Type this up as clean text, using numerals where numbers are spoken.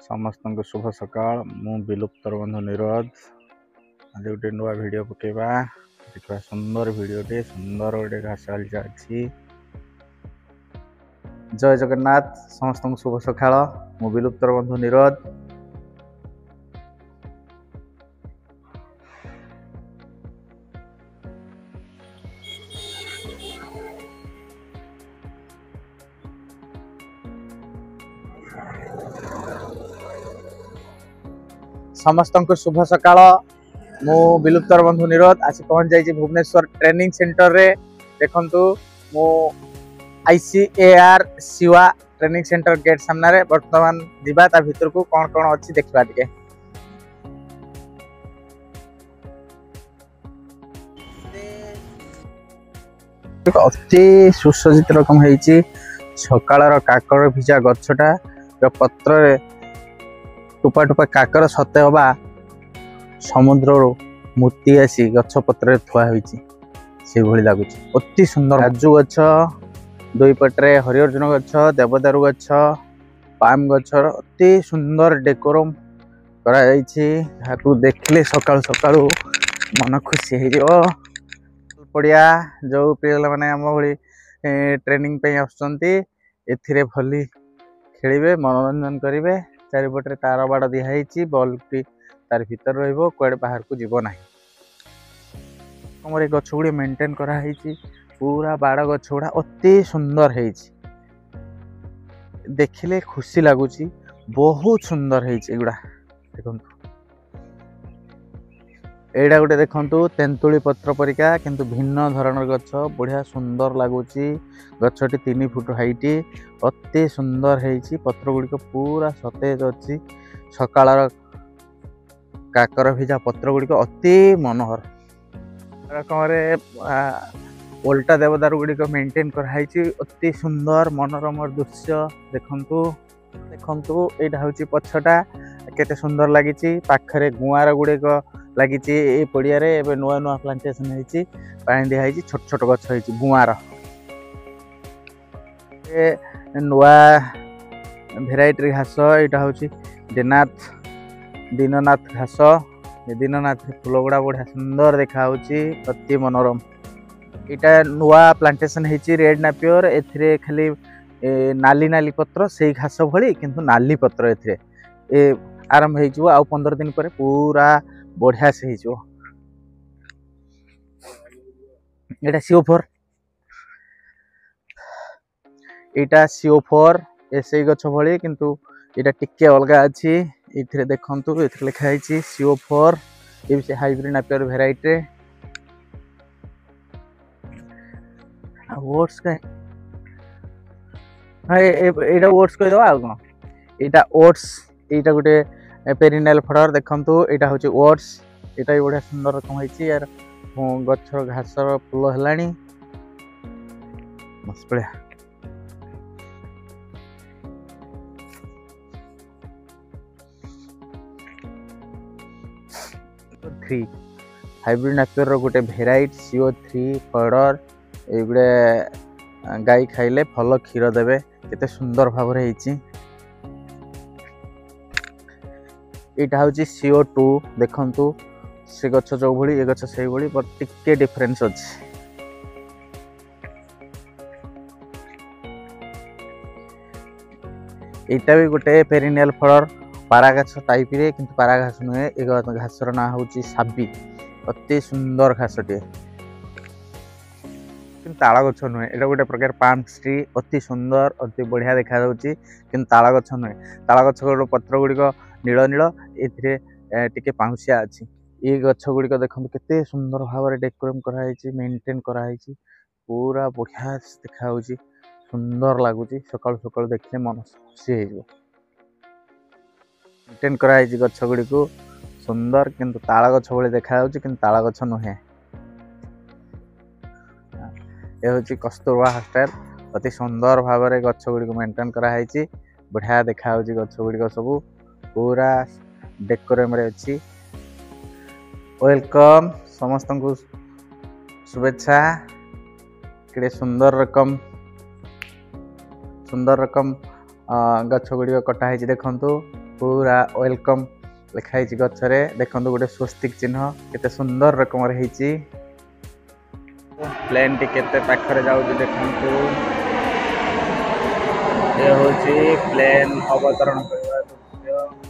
समस्त को शुभ सकाळ मु विलुप्तर बंधु निरोध आज गोटे नुआ भिड पकेबा देखा सुंदर भिडटे सुंदर गोटे घास अच्छी जय जगन्नाथ समस्त को शुभ सकाळ मु विलुप्तर बंधु निरोध समस्त को शुभ सकाळ मु विलुप्तर बंधु निरोध आसी पहुंच जाइए भुवनेश्वर ट्रेनिंग सेंटर रे देखंतु मु आईसीएआर शिवा ट्रेनिंग सेंटर गेट सामने रे वर्तमान दिबा ता भीतर को कौन कौन अच्छी देखा टिके अति सुसज्जित रकम है सकाळर काकर भिजा गछटा पत्र टुपा टुपा काकर सते हवा समुद्र मूर्ति आसी गछ पत्र थुआ से भली लगुच अति सुंदर काजू गछ दुई पटे हरिअर्जुन गछ देवदारू गछ पाम गछ अति सुंदर डेकोरम करा देखले सकाळु सकाळु मन खुशी हो पड़िया जो पिला माने आम भली ट्रेनिंग पे आसुचंती एथिरे भली खेलिबे मनोरंजन करिवे चारिपटे तार बाड़ दिखाई बल्ब टी तार भीतर रुआड़े बाहर को जीव ना गछ गुड़ी मेंटेन कराई पूरा बाड़ गछ गुड़ा अति सुंदर है देखिले खुशी लगुच बहुत सुंदर है देखो एटा गोटे देखु तेंतुली पत्र परिका किंतु भिन्न धरण गछ बढ़िया सुंदर लगुच गछटी 3 फुट हाइट अति सुंदर है पत्र गुड़िक पूरा सतेज अच्छी सकाळर काकर भिजा पत्र गुड़िक अति मनोहर रकम ओल्टा देवदारू गुड़िक मेंटेन कराई अति सुंदर मनोरम दृश्य देखंतु देखंतु एटा होची पछटा केते सुंदर लागिची पाखरे गुआर गुड़िक लगी पड़िया नुआ नुआ प्लांटेसन होती पानी दिखाई छोट छोट गछ हो गुआर नुआ भेराइटी घास यहाँ हूँ दीननाथ घास दीननाथ फूल गुड़ा बढ़िया सुंदर देखा अति मनोरम यहाँ नुआ प्लांटेसन होती रेड नापियर ए खाली नाली नाली पत्र से घास भली किंतु नाली पत्र ए आरंभ हो 15 दिन पर पूरा बढ़िया से एटा CO4 एटा CO4 ऐसे गछ भली किंतु एटा टिके अलगा अच्छी इथिरे देखंतु इथिरे लिखा है CO4 ये भी हाइब्रिड नापियर वेराइटी ओट्स का एटा ओट्स कह दवा कोन एटा ओट्स एटा गोटे पेरिनेल फडर देखंतु एटा होची ओट्स एटा भी बढ़िया सुंदर रकम है यार गछर घासर फूल हलानी मस्त बढ़िया हाइब्रिड नापियर गोटे भेराइट CO3 फडर एगुड़े गाई खाइले भल क्षीर देवे केते सुंदर भाव यहाँ हूँ CO2 देखंतु से गछ जो भली ए गछ से भली बट टिके डिफरेंस अच्छी यहाँ भी गोटे पेरिनियल फलर पाराघास टाइप रे किंतु पाराघास नुहे ए घासर ना हूँ साबी अति सुंदर घासटे ताल गछ नुहे एटा गोटे प्रकार पाम ट्री अति सुंदर अति बढ़िया देखा जाउची किंतु ताल गछ नुहे ताल गछ पत्र गुड़िक नील नील ए पाउसिया अच्छी ये गछ गुड़िक देखो केते सुंदर भाव में डेकोरेट कराई मेंटेन कराई पूरा बढ़िया देखा सुंदर लगुच सकाल सकाल देखले मन खुशी हो मेंटेन कराई गछ गुड़िक सुंदर किंतु ताल गछ भली देखा किंतु ताल गछ नुहे ये हूँ कस्तूरबा हॉस्टेल अति सुंदर भाव में गछ गुड़िक मेंटेन कराई बढ़िया देखा गछ गुड़िक सब पूरा डेकोरेम रे अच्छी वेलकम समस्त को शुभेच्छा के सुंदर रकम गछ गुड़िक कटाई देखु पूरा वेलकम लिखाई गचरे देखु गोटे स्वस्तिक चिन्ह केते सुंदर रकम प्लेन टी केते पाखरे जाउछि देखु ये होछि प्लेन अवतरण करबा दृश्य।